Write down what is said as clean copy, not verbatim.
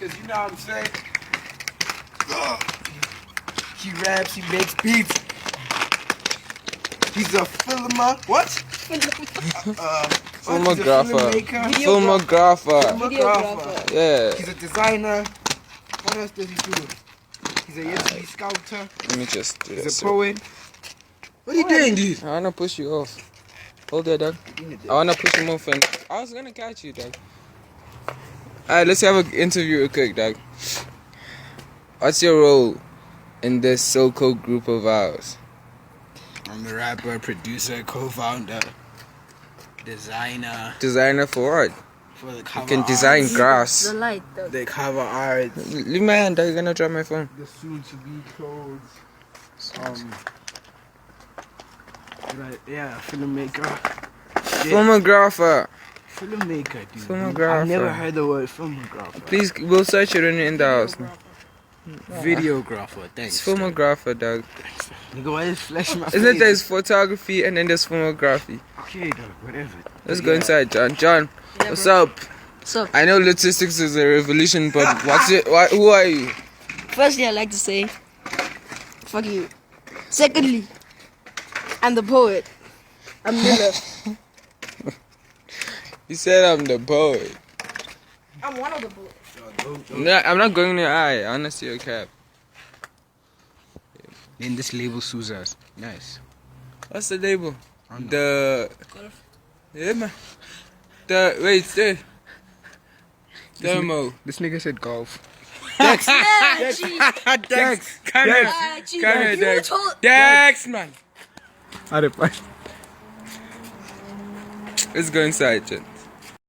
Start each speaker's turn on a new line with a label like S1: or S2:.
S1: cause you know what I'm saying. He raps, he makes beats. He's a filmer. What?
S2: Filmographer.
S1: Filmographer.
S2: Yeah.
S1: He's a designer. What else does he do? He's a yes scouter.
S2: Let me just do
S1: He's
S2: this.
S1: a poet. What are you doing, dude?
S2: I wanna push you off. Hold there, dog. I wanna push him off, and I was gonna catch you, dog. Alright, let's have an interview real quick, dog. What's your role in this so-called group of ours?
S1: I'm the rapper, producer, co-founder, designer.
S2: Designer for what?
S1: For the cover
S2: You can design
S1: art.
S2: grass.
S3: The light, though.
S1: The cover art.
S2: Leave my hand, dog. You're gonna drop my phone.
S1: The soon-to-be clothes. Yeah, filmmaker. Yeah,
S2: Filmographer.
S1: filmmaker, dude.
S2: Filmographer.
S1: I've never heard the word filmographer.
S2: Please, we'll search it when you're in the house.
S1: Videographer, thanks.
S2: It's filmographer, dog.
S1: Nigga, why is flash my
S2: Isn't it
S1: face?
S2: there's photography and then there's filmography?
S1: Okay, dog, whatever.
S2: Let's go inside, John. John, what's up?
S3: What's up?
S2: I know logistics is a revolution, but what's it? Who are you?
S3: Firstly, I'd like to say, fuck you. Secondly, I'm the poet. I'm Miller.
S2: You said I'm the poet.
S3: I'm one of the poets.
S2: No, I'm not going near eye. I wanna see your cap.
S1: Then this label sues us. Nice.
S2: What's the label? The yeah, man. The wait, stay. Thermo.
S1: This nigga said golf.
S2: Dex.
S3: Yeah, gee.
S2: Dex. Come here.
S3: Gee,
S2: Come here,
S3: you
S2: Dex.
S3: told-
S2: Dex, man.
S1: How the fuck?
S2: Let's go inside, Jen.